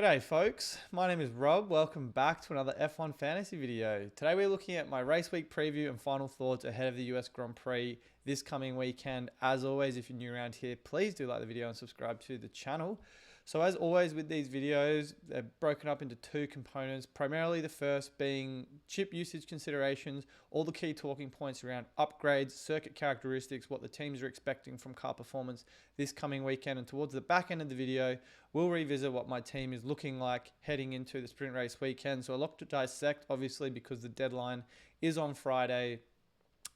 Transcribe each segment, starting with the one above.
G'day folks, my name is Rob. Welcome back to another F1 fantasy video. Today we're looking at my race week preview and final thoughts ahead of the US Grand Prix this coming weekend. As always, if you're new around here, please do like the video and subscribe to the channel. So as always with these videos, they're broken up into two components, primarily the first being chip usage considerations, all the key talking points around upgrades, circuit characteristics, what the teams are expecting from car performance this coming weekend, and towards the back end of the video, we'll revisit what my team is looking like heading into the sprint race weekend. So a lot to dissect, obviously, because the deadline is on Friday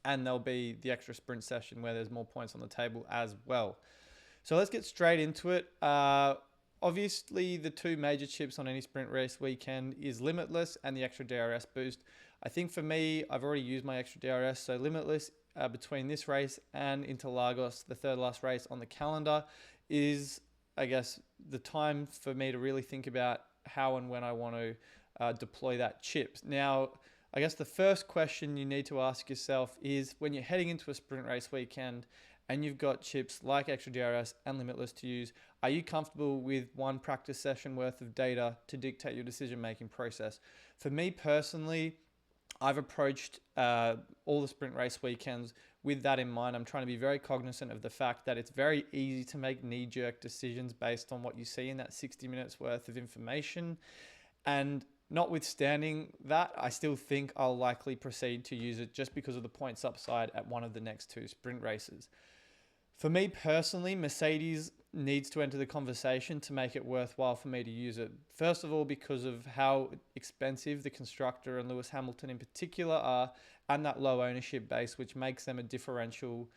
and there'll be the extra sprint session where there's more points on the table as well. So let's get straight into it. Obviously, the two major chips on any sprint race weekend is Limitless and the extra DRS boost. I think for me, I've already used my extra DRS, so Limitless between this race and Interlagos, the third last race on the calendar, is, I guess, the time for me to really think about how and when I want to deploy that chip. Now, I guess the first question you need to ask yourself is when you're heading into a sprint race weekend and you've got chips like extra DRS and Limitless to use, are you comfortable with one practice session worth of data to dictate your decision-making process? For me personally, I've approached all the sprint race weekends with that in mind. I'm trying to be very cognizant of the fact that it's very easy to make knee-jerk decisions based on what you see in that 60 minutes worth of information. And notwithstanding that, I still think I'll likely proceed to use it just because of the points upside at one of the next two sprint races. For me personally, Mercedes needs to enter the conversation to make it worthwhile for me to use it. First of all, because of how expensive the constructor and Lewis Hamilton in particular are, and that low ownership base, which makes them a differential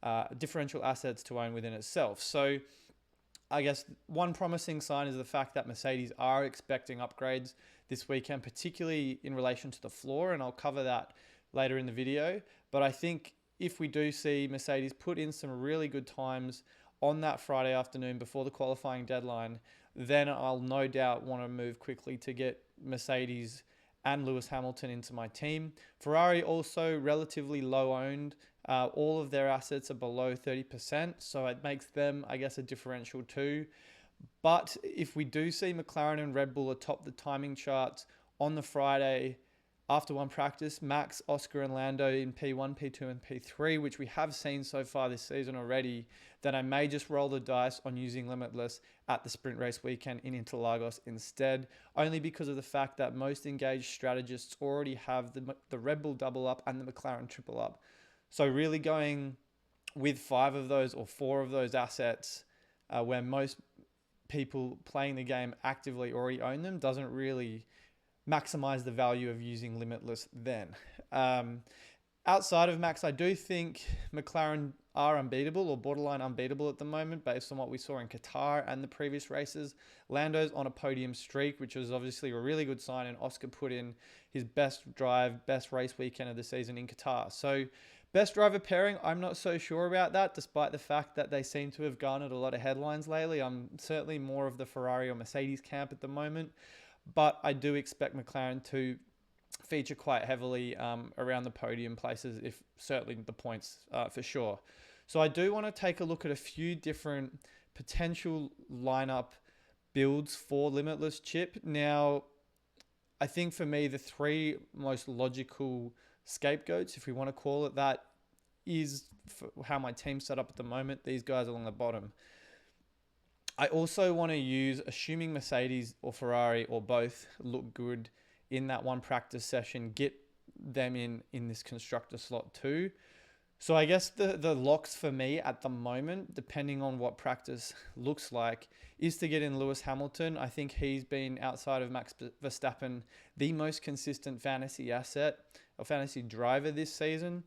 assets to own within itself. So I guess one promising sign is the fact that Mercedes are expecting upgrades this weekend, particularly in relation to the floor, and I'll cover that later in the video. But I think if we do see Mercedes put in some really good times on that Friday afternoon before the qualifying deadline, then I'll no doubt want to move quickly to get Mercedes and Lewis Hamilton into my team. Ferrari also relatively low owned. All of their assets are below 30%, so it makes them, I guess, a differential too. But if we do see McLaren and Red Bull atop the timing charts on the Friday after one practice, Max, Oscar and Lando in P1, P2 and P3, which we have seen so far this season already, then I may just roll the dice on using Limitless at the sprint race weekend in Interlagos instead, only because of the fact that most engaged strategists already have the Red Bull double up and the McLaren triple up. So really going with 5 of those or 4 of those assets where most people playing the game actively already own them doesn't really maximize the value of using Limitless then. Outside of Max, I do think McLaren are unbeatable or borderline unbeatable at the moment based on what we saw in Qatar and the previous races. Lando's on a podium streak, which was obviously a really good sign, and Oscar put in his best drive, best race weekend of the season in Qatar. So best driver pairing, I'm not so sure about that, despite the fact that they seem to have garnered a lot of headlines lately. I'm certainly more of the Ferrari or Mercedes camp at the moment, but I do expect McLaren to feature quite heavily around the podium places, if certainly the points for sure. So I do want to take a look at a few different potential lineup builds for Limitless chip. Now, I think for me, the 3 most logical scapegoats, if we want to call it that, is for how my team's set up at the moment. These guys along the bottom. I also want to use, assuming Mercedes or Ferrari or both look good in that one practice session, get them in this constructor slot too. So I guess the locks for me at the moment, depending on what practice looks like, is to get in Lewis Hamilton. I think he's been, outside of Max Verstappen, the most consistent fantasy asset or fantasy driver this season,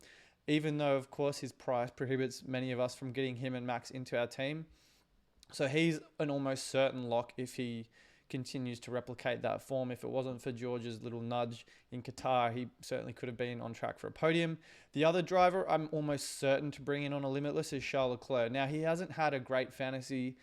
even though, of course, his price prohibits many of us from getting him and Max into our team. So he's an almost certain lock if he continues to replicate that form. If it wasn't for George's little nudge in Qatar, he certainly could have been on track for a podium. The other driver I'm almost certain to bring in on a Limitless is Charles Leclerc. Now, he hasn't had a great fantasy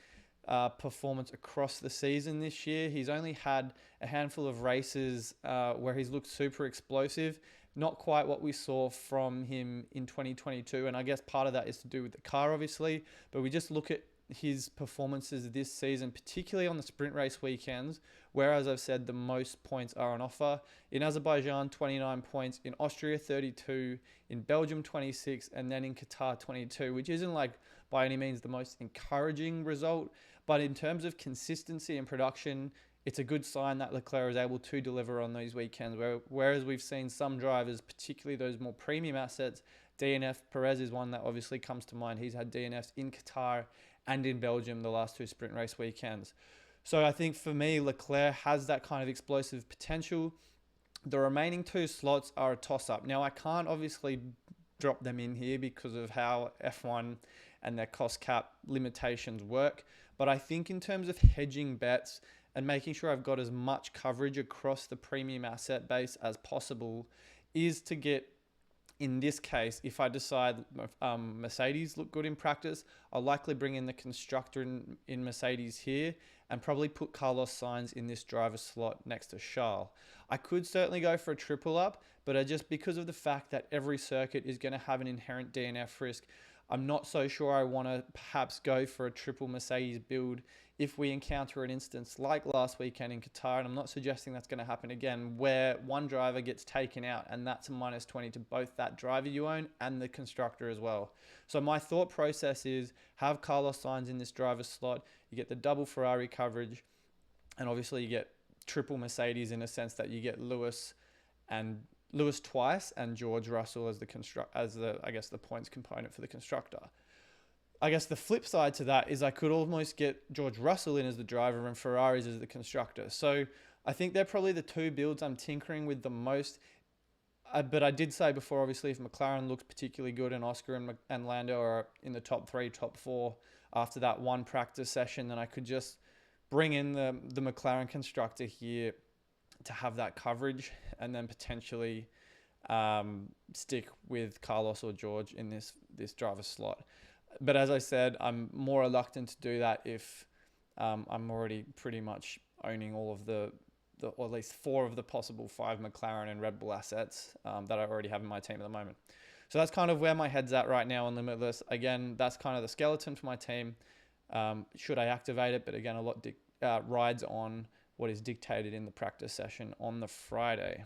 performance across the season this year. He's only had a handful of races where he's looked super explosive. Not quite what we saw from him in 2022. And I guess part of that is to do with the car, obviously. But we just look at his performances this season, particularly on the sprint race weekends, where, as I've said, the most points are on offer. In Azerbaijan, 29 points, in Austria, 32, in Belgium, 26, and then in Qatar, 22, which isn't like by any means the most encouraging result. But in terms of consistency and production, it's a good sign that Leclerc is able to deliver on those weekends, whereas we've seen some drivers, particularly those more premium assets, DNF, Perez is one that obviously comes to mind. He's had DNFs in Qatar and in Belgium the last two sprint race weekends. So I think for me, Leclerc has that kind of explosive potential. The remaining two slots are a toss-up. Now, I can't obviously drop them in here because of how F1 and their cost cap limitations work. But I think in terms of hedging bets and making sure I've got as much coverage across the premium asset base as possible is to get, in this case, if I decide Mercedes look good in practice, I'll likely bring in the constructor in Mercedes here and probably put Carlos Sainz in this driver slot next to Charles. I could certainly go for a triple up, but just because of the fact that every circuit is going to have an inherent DNF risk, I'm not so sure I want to perhaps go for a triple Mercedes build if we encounter an instance like last weekend in Qatar, and I'm not suggesting that's going to happen again, where one driver gets taken out and that's a -20 to both that driver you own and the constructor as well. So my thought process is have Carlos Sainz in this driver slot, you get the double Ferrari coverage, and obviously you get triple Mercedes in a sense that you get Lewis twice and George Russell as the points component for the constructor. I guess the flip side to that is I could almost get George Russell in as the driver and Ferraris as the constructor. So I think they're probably the two builds I'm tinkering with the most. But I did say before, obviously, if McLaren looks particularly good and Oscar and Lando are in the top 3, top 4 after that one practice session, then I could just bring in the McLaren constructor here to have that coverage and then potentially stick with Carlos or George in this driver slot. But as I said, I'm more reluctant to do that if I'm already pretty much owning all of or at least 4 of the possible 5 McLaren and Red Bull assets that I already have in my team at the moment. So that's kind of where my head's at right now on Limitless. Again, that's kind of the skeleton for my team. Should I activate it? But again, a lot rides on what is dictated in the practice session on the Friday.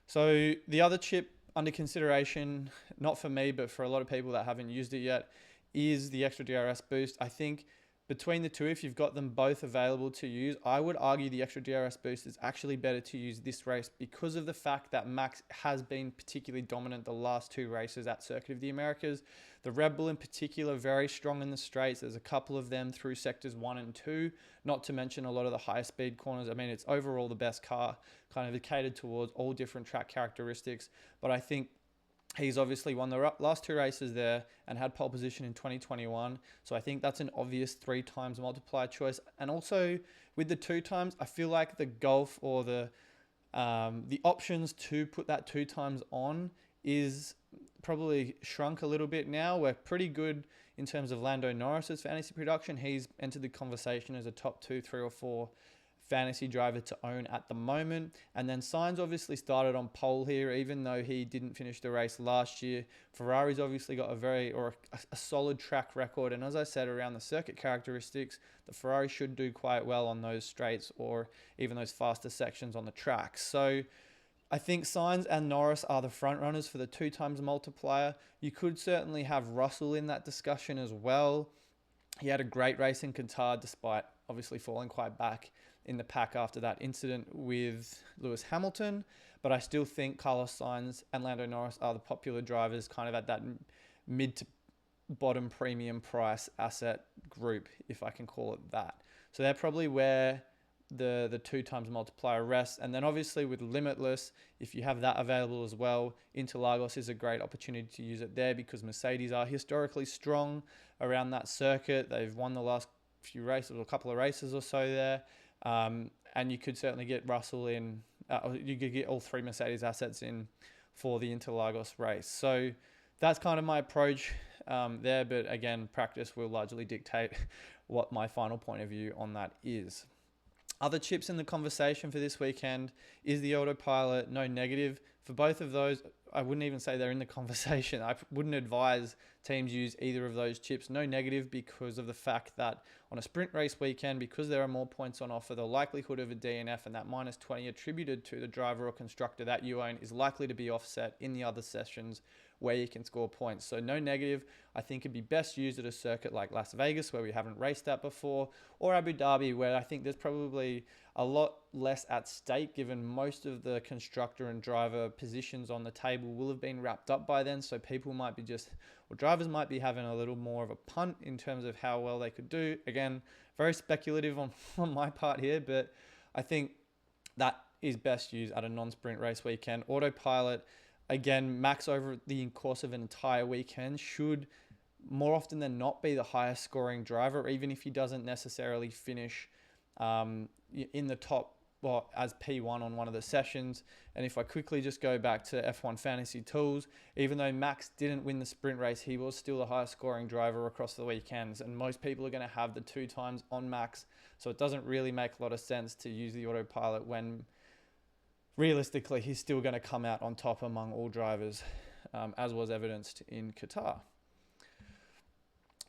So the other chip under consideration, not for me, but for a lot of people that haven't used it yet, is the extra DRS boost. I think between the two, if you've got them both available to use, I would argue the extra DRS boost is actually better to use this race because of the fact that Max has been particularly dominant the last 2 races at Circuit of the Americas. The Red Bull in particular, very strong in the straights. There's a couple of them through sectors 1 and 2, not to mention a lot of the higher speed corners. I mean, it's overall the best car, kind of catered towards all different track characteristics. But I think he's obviously won the last 2 races there and had pole position in 2021. So I think that's an obvious 3 times multiplier choice. And also with the 2 times, I feel like the Golf or the options to put that 2 times on is probably shrunk a little bit now. We're pretty good in terms of Lando Norris's fantasy production. He's entered the conversation as a top 2, 3 or 4 fantasy driver to own at the moment. And then Sainz obviously started on pole here, even though he didn't finish the race last year. Ferrari's obviously got a solid track record. And as I said, around the circuit characteristics, the Ferrari should do quite well on those straights or even those faster sections on the track. So I think Sainz and Norris are the front runners for the 2 times multiplier. You could certainly have Russell in that discussion as well. He had a great race in Qatar despite obviously falling quite back in the pack after that incident with Lewis Hamilton. But I still think Carlos Sainz and Lando Norris are the popular drivers kind of at that mid to bottom premium price asset group, if I can call it that. So they're probably where the 2 times multiplier rests. And then obviously with Limitless, if you have that available as well, Interlagos is a great opportunity to use it there because Mercedes are historically strong around that circuit. They've won the last few races or a couple of races or so there. And you could certainly get Russell in, you could get all 3 Mercedes assets in for the Interlagos race. So that's kind of my approach there. But again, practice will largely dictate what my final point of view on that is. Other chips in the conversation for this weekend is the autopilot, no negative. For both of those, I wouldn't even say they're in the conversation. I wouldn't advise teams use either of those chips. No negative, because of the fact that on a sprint race weekend, because there are more points on offer, the likelihood of a DNF and that -20 attributed to the driver or constructor that you own is likely to be offset in the other sessions where you can score points. So no negative. I think it'd be best used at a circuit like Las Vegas, where we haven't raced at before, or Abu Dhabi, where I think there's probably a lot less at stake, given most of the constructor and driver positions on the table will have been wrapped up by then. So people might be drivers might be having a little more of a punt in terms of how well they could do. Again, very speculative on my part here, but I think that is best used at a non-sprint race weekend. Autopilot, again, max over the course of an entire weekend should more often than not be the highest scoring driver, even if he doesn't necessarily finish in the top, well, as P1 on one of the sessions. And if I quickly just go back to F1 Fantasy Tools, even though Max didn't win the sprint race, he was still the highest scoring driver across the weekends. And most people are going to have the 2 times on Max. So it doesn't really make a lot of sense to use the autopilot when realistically he's still going to come out on top among all drivers, as was evidenced in Qatar.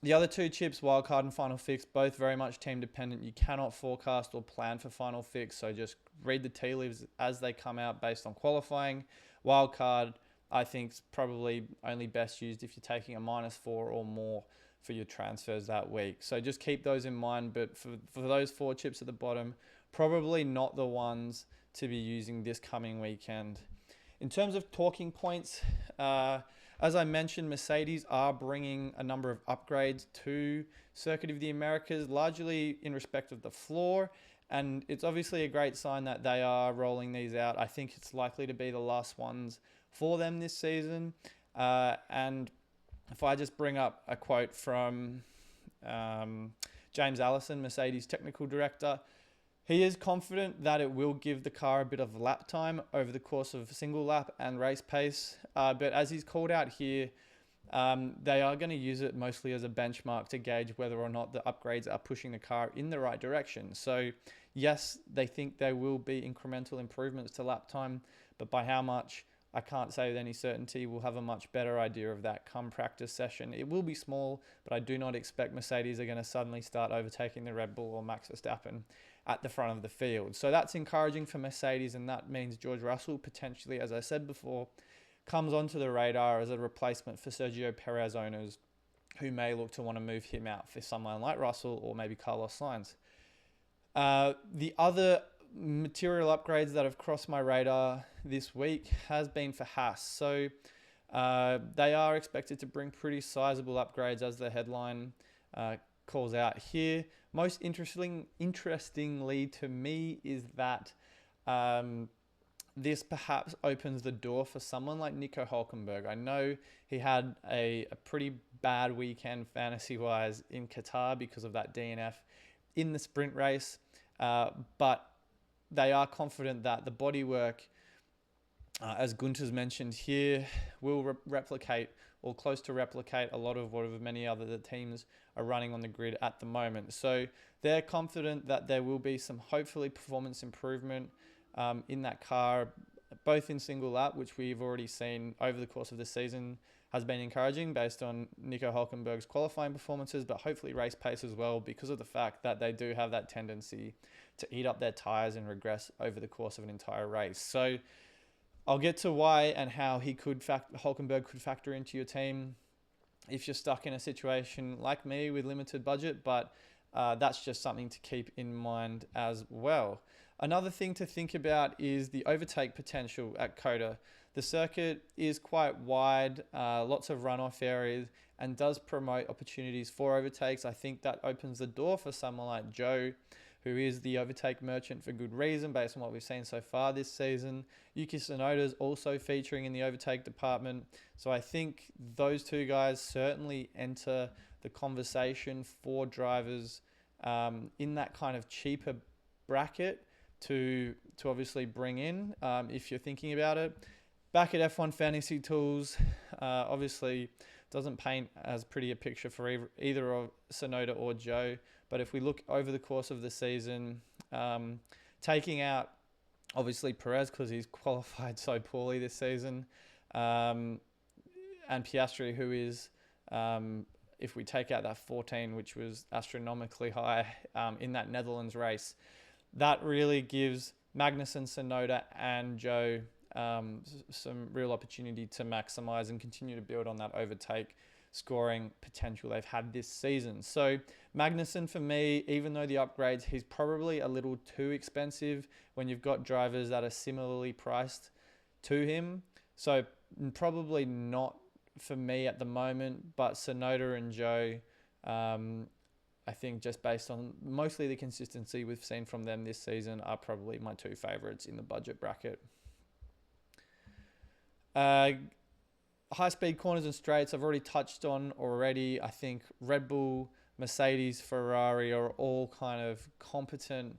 The other 2 chips, Wildcard and Final Fix, both very much team dependent. You cannot forecast or plan for Final Fix, so just read the tea leaves as they come out based on qualifying. Wildcard, I think, is probably only best used if you're taking a -4 or more for your transfers that week. So just keep those in mind, but for those 4 chips at the bottom, probably not the ones to be using this coming weekend. In terms of talking points, as I mentioned, Mercedes are bringing a number of upgrades to Circuit of the Americas, largely in respect of the floor. And it's obviously a great sign that they are rolling these out. I think it's likely to be the last ones for them this season. And if I just bring up a quote from James Allison, Mercedes technical director, he is confident that it will give the car a bit of lap time over the course of single lap and race pace. But as he's called out here, they are going to use it mostly as a benchmark to gauge whether or not the upgrades are pushing the car in the right direction. So yes, they think there will be incremental improvements to lap time, but by how much, I can't say with any certainty. We'll have a much better idea of that come practice session. It will be small, but I do not expect Mercedes are going to suddenly start overtaking the Red Bull or Max Verstappen at the front of the field. So that's encouraging for Mercedes, and that means George Russell potentially, as I said before, comes onto the radar as a replacement for Sergio Perez owners who may look to want to move him out for someone like Russell or maybe Carlos Sainz. The other material upgrades that have crossed my radar this week has been for Haas. So they are expected to bring pretty sizable upgrades, as the headline calls out here. Most interestingly to me is that this perhaps opens the door for someone like Nico Hülkenberg. I know he had a pretty bad weekend fantasy-wise in Qatar because of that DNF in the sprint race, but they are confident that the bodywork, as Gunter's mentioned here, will replicate or close to replicate a lot of what many other teams are running on the grid at the moment. So they're confident that there will be some hopefully performance improvement in that car, both in single lap, which we've already seen over the course of the season has been encouraging based on Nico Hülkenberg's qualifying performances, but hopefully race pace as well, because of the fact that they do have that tendency to eat up their tires and regress over the course of an entire race. So I'll get to why and how Hülkenberg could factor into your team if you're stuck in a situation like me with limited budget, but that's just something to keep in mind as well. Another thing to think about is the overtake potential at COTA. The circuit is quite wide, lots of runoff areas, and does promote opportunities for overtakes. I think that opens the door for someone like Joe, who is the overtake merchant for good reason based on what we've seen so far this season. Yuki Tsunoda's also featuring in the overtake department. So I think those two guys certainly enter the conversation for drivers in that kind of cheaper bracket to obviously bring in if you're thinking about it. Back at F1 Fantasy Tools, obviously doesn't paint as pretty a picture for either of Tsunoda or Joe. But if we look over the course of the season, taking out obviously Perez because he's qualified so poorly this season, and Piastri, who is, if we take out that 14, which was astronomically high in that Netherlands race, that really gives Magnussen, Tsunoda, and Joe some real opportunity to maximize and continue to build on that overtake scoring potential they've had this season. So Magnussen, for me, even though the upgrades, he's probably a little too expensive when you've got drivers that are similarly priced to him. So probably not for me at the moment, but Tsunoda and Joe, I think just based on mostly the consistency we've seen from them this season, are probably my two favorites in the budget bracket. High-speed corners and straights, I've already touched on already. I think Red Bull, Mercedes, Ferrari are all kind of competent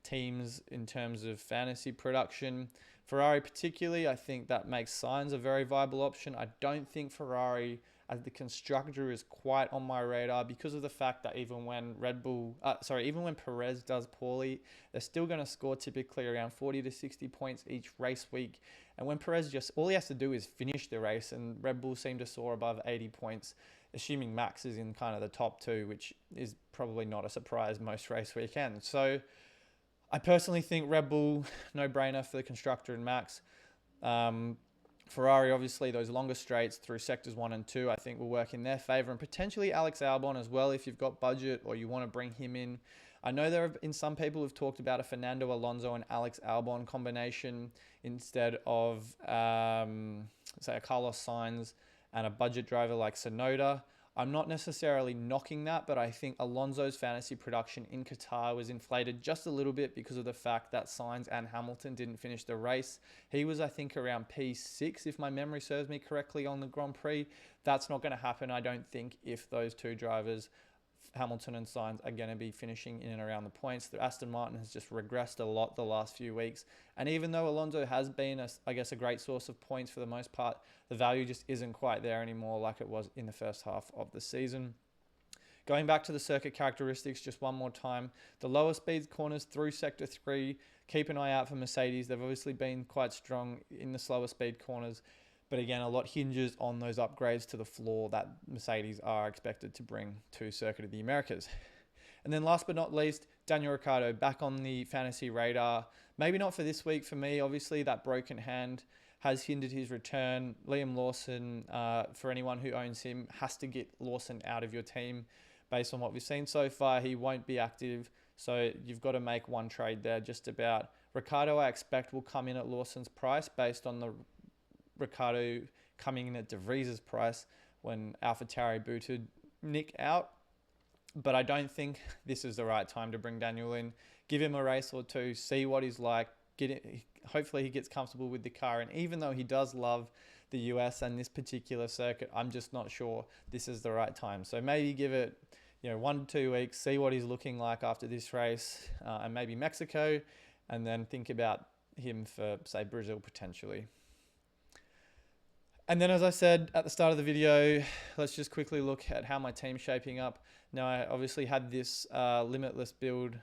teams in terms of fantasy production. Ferrari particularly, I think that makes Sainz a very viable option. I don't think Ferrari as the constructor is quite on my radar because of the fact that even when even when Perez does poorly, they're still going to score typically around 40 to 60 points each race week. And when Perez all he has to do is finish the race, and Red Bull seem to soar above 80 points, assuming Max is in kind of the top two, which is probably not a surprise most race weekends. So I personally think Red Bull, no brainer for the constructor and Max. Ferrari, obviously, those longer straights through sectors 1 and 2, I think will work in their favour, and potentially Alex Albon as well if you've got budget or you want to bring him in. I know there have been some people who've talked about a Fernando Alonso and Alex Albon combination instead of, say, a Carlos Sainz and a budget driver like Tsunoda. I'm not necessarily knocking that, but I think Alonso's fantasy production in Qatar was inflated just a little bit because of the fact that Sainz and Hamilton didn't finish the race. He was, I think, around P6, if my memory serves me correctly, on the Grand Prix. That's not going to happen, I don't think, if those two drivers, Hamilton and Sainz, are going to be finishing in and around the points. The Aston Martin has just regressed a lot the last few weeks. And even though Alonso has been, a great source of points for the most part, the value just isn't quite there anymore like it was in the first half of the season. Going back to the circuit characteristics just one more time, the lower speed corners through Sector 3, keep an eye out for Mercedes. They've obviously been quite strong in the slower speed corners. But again, a lot hinges on those upgrades to the floor that Mercedes are expected to bring to Circuit of the Americas. And then last but not least, Daniel Ricciardo back on the fantasy radar. Maybe not for this week for me. Obviously, that broken hand has hindered his return. Liam Lawson, for anyone who owns him, has to get Lawson out of your team. Based on what we've seen so far, he won't be active. So you've got to make one trade there just about. Ricciardo, I expect, will come in at Lawson's price based on the Ricciardo coming in at De Vries's price when AlphaTauri booted Nick out. But I don't think this is the right time to bring Daniel in. Give him a race or two, see what he's like. Hopefully he gets comfortable with the car. And even though he does love the US and this particular circuit, I'm just not sure this is the right time. So maybe give it 1 to 2 weeks, see what he's looking like after this race and maybe Mexico, and then think about him for, say, Brazil potentially. And then, as I said at the start of the video, let's just quickly look at how my team's shaping up. Now, I obviously had this limitless build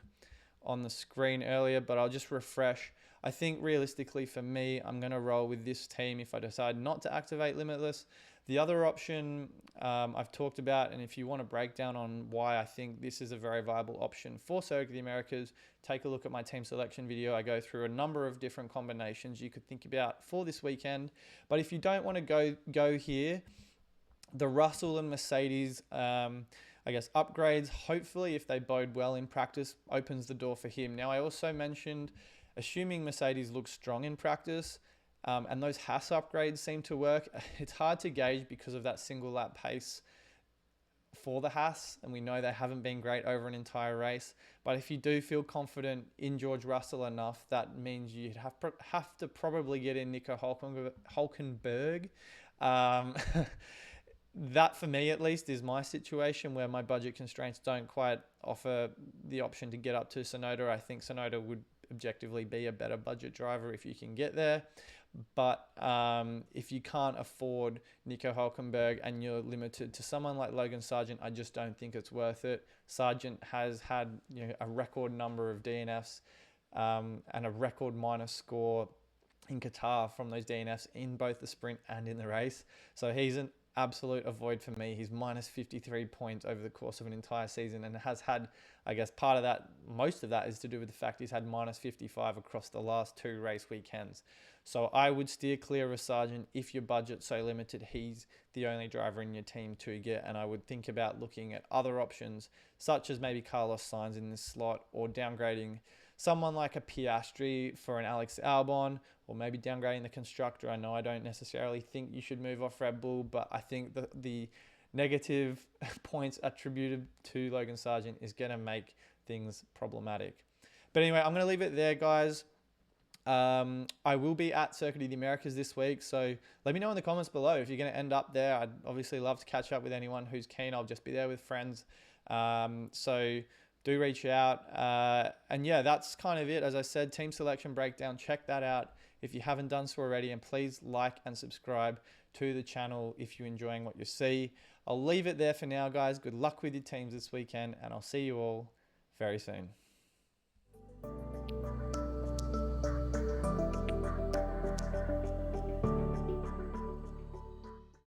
on the screen earlier, but I'll just refresh. I think realistically for me, I'm going to roll with this team if I decide not to activate limitless. The other option I've talked about, and if you want a breakdown on why I think this is a very viable option for Circuit of the Americas, take a look at my team selection video. I go through a number of different combinations you could think about for this weekend. But if you don't want to go here, the Russell and Mercedes, upgrades, hopefully if they bode well in practice, opens the door for him. Now, I also mentioned, assuming Mercedes looks strong in practice, and those Haas upgrades seem to work. It's hard to gauge because of that single lap pace for the Haas, and we know they haven't been great over an entire race. But if you do feel confident in George Russell enough, that means you'd have to probably get in Nico Hülkenberg. That, for me at least, is my situation where my budget constraints don't quite offer the option to get up to Tsunoda. I think Tsunoda would objectively be a better budget driver if you can get there. But if you can't afford Nico Hülkenberg and you're limited to someone like Logan Sargent, I just don't think it's worth it. Sargent has had a record number of DNFs and a record minus score in Qatar from those DNFs in both the sprint and in the race. So he's an absolute avoid for me. He's minus 53 points over the course of an entire season, and has had, I guess, part of that, most of that is to do with the fact he's had minus 55 across the last 2 race weekends. So I would steer clear of Sargent if your budget's so limited. He's the only driver in your team to get, and I would think about looking at other options, such as maybe Carlos Sainz in this slot, or downgrading someone like a Piastri for an Alex Albon, or maybe downgrading the constructor. I know I don't necessarily think you should move off Red Bull, but I think the negative points attributed to Logan Sargent is going to make things problematic. But anyway, I'm going to leave it there, guys. I will be at Circuit of the Americas this week, so let me know in the comments below if you're going to end up there. I'd obviously love to catch up with anyone who's keen. I'll just be there with friends. So do reach out. And yeah, that's kind of it. As I said, team selection breakdown, check that out if you haven't done so already, and please like and subscribe to the channel if you're enjoying what you see. I'll leave it there for now, guys. Good luck with your teams this weekend, and I'll see you all very soon.